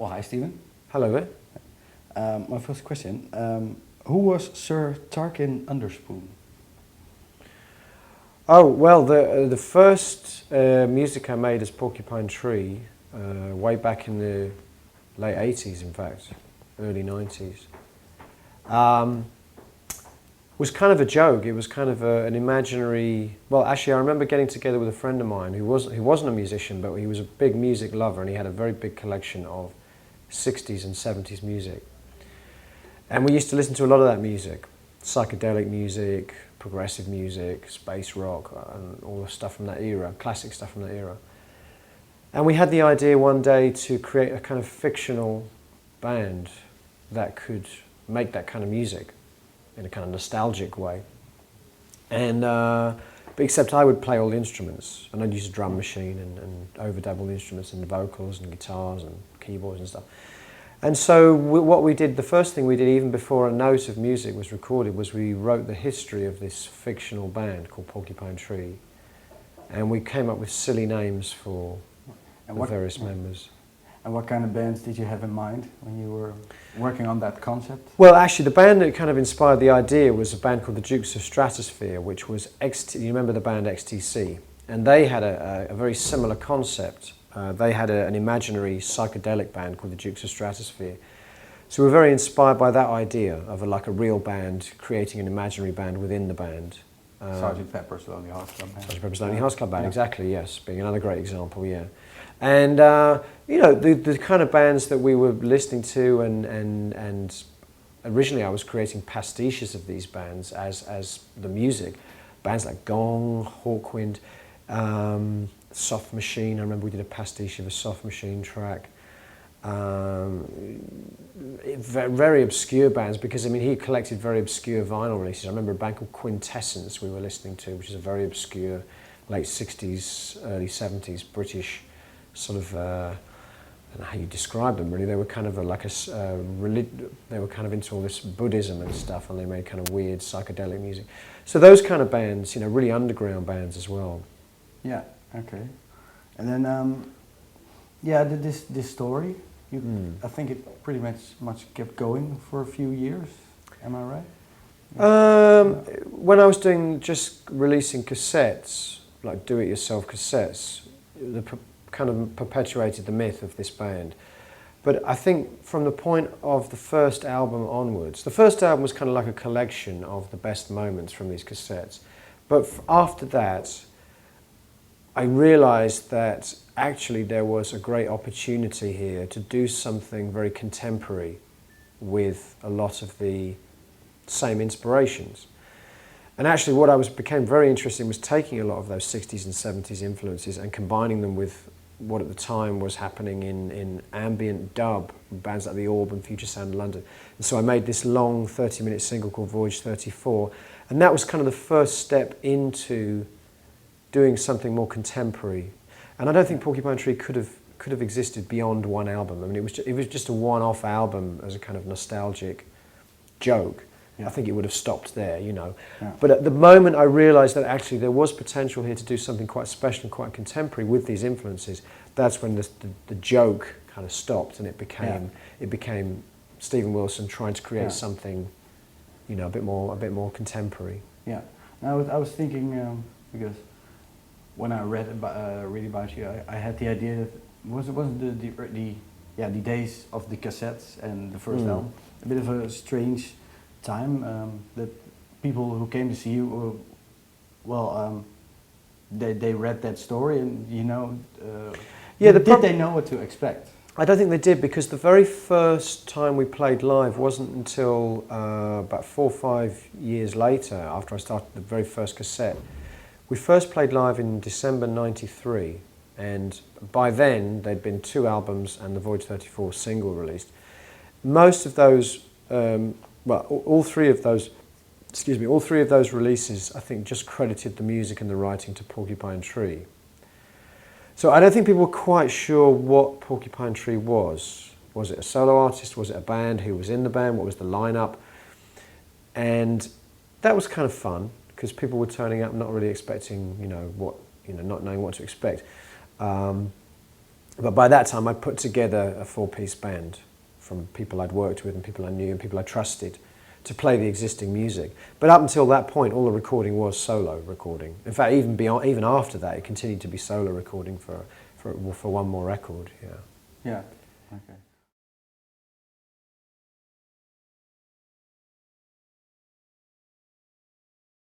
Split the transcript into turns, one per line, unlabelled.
Well, hi, Stephen.
Hello there.
My first question, who was Sir Tarkin Underspoon?
Oh, well, the first music I made as Porcupine Tree, way back in the late 80s, in fact, early 90s, was kind of a joke. It was kind of an imaginary... Well, actually, I remember getting together with a friend of mine who wasn't a musician, but he was a big music lover, and he had a very big collection of 60s and 70s music. And we used to listen to a lot of that music, psychedelic music, progressive music, space rock, and all the stuff from that era, classic stuff from that era. And we had the idea one day to create a kind of fictional band that could make that kind of music in a kind of nostalgic way. And but except I would play all the instruments, and I'd use a drum machine and overdub all the instruments and the vocals and guitars and keyboards and stuff. And so what we did, the first thing we did, even before a note of music was recorded, was we wrote the history of this fictional band called Porcupine Tree. And we came up with silly names for the various members.
And what kind of bands did you have in mind when you were working on that concept?
Well, actually, the band that kind of inspired the idea was a band called the Dukes of Stratosphere, which was, you remember the band XTC? And they had a very similar concept. They had an imaginary psychedelic band called the Dukes of Stratosphere. So we were very inspired by that idea of like a real band creating an imaginary band within the band.
Sgt. Pepper's Lonely Hearts Club Band.
Sgt. Pepper's Lonely Hearts Club Band,
Yeah.
exactly, yes, being another great example, yeah. And you know, the kind of bands that we were listening to, and originally I was creating pastiches of these bands as the music. Bands like Gong, Hawkwind, Soft Machine. I remember we did a pastiche of a Soft Machine track. Very obscure bands, because I mean he collected very obscure vinyl releases. I remember a band called Quintessence we were listening to, which is a very obscure late 60s, early 70s British sort of, I don't know how you describe them really. They were kind of they were kind of into all this Buddhism and stuff, and they made kind of weird psychedelic music. So those kind of bands, you know, really underground bands as well.
Yeah, okay. And then, yeah, this story, I think it pretty much kept going for a few years, am I right?
When I was just releasing cassettes, like do-it-yourself cassettes, kind of perpetuated the myth of this band. But I think from the point of the first album onwards, the first album was kind of like a collection of the best moments from these cassettes. But after that, I realized that actually there was a great opportunity here to do something very contemporary with a lot of the same inspirations. And actually what became very interesting was taking a lot of those 60s and 70s influences and combining them with what at the time was happening in ambient dub, bands like The Orb and Future Sound of London. And so I made this long 30-minute single called Voyage 34, and that was kind of the first step into doing something more contemporary. And I don't think Porcupine Tree could have existed beyond one album. I mean, it was just a one-off album as a kind of nostalgic joke. Yeah. I think it would have stopped there, you know. Yeah. But at the moment I realised that actually there was potential here to do something quite special and quite contemporary with these influences. That's when the joke kind of stopped, and it became Stephen Wilson trying to create something, you know, a bit more contemporary.
Yeah. Now I was thinking because when I read about you, I had the idea that wasn't the days of the cassettes and the first album a bit of a strange time, that people who came to see you, they read that story, and you know, did they know what to expect?
I don't think they did, because the very first time we played live wasn't until about 4 or 5 years later, after I started the very first cassette. We first played live in December '93, and by then there'd been 2 albums and the Voyage 34 single released. Most of those, all three of those releases, I think, just credited the music and the writing to Porcupine Tree. So I don't think people were quite sure what Porcupine Tree was. Was it a solo artist? Was it a band? Who was in the band? What was the lineup? And that was kind of fun, because people were turning up not really expecting, not knowing what to expect. But by that time, I'd put together a 4-piece band from people I'd worked with and people I knew and people I trusted to play the existing music. But up until that point, all the recording was solo recording. In fact, even after that, it continued to be solo recording for one more record. Yeah.
Yeah. Okay.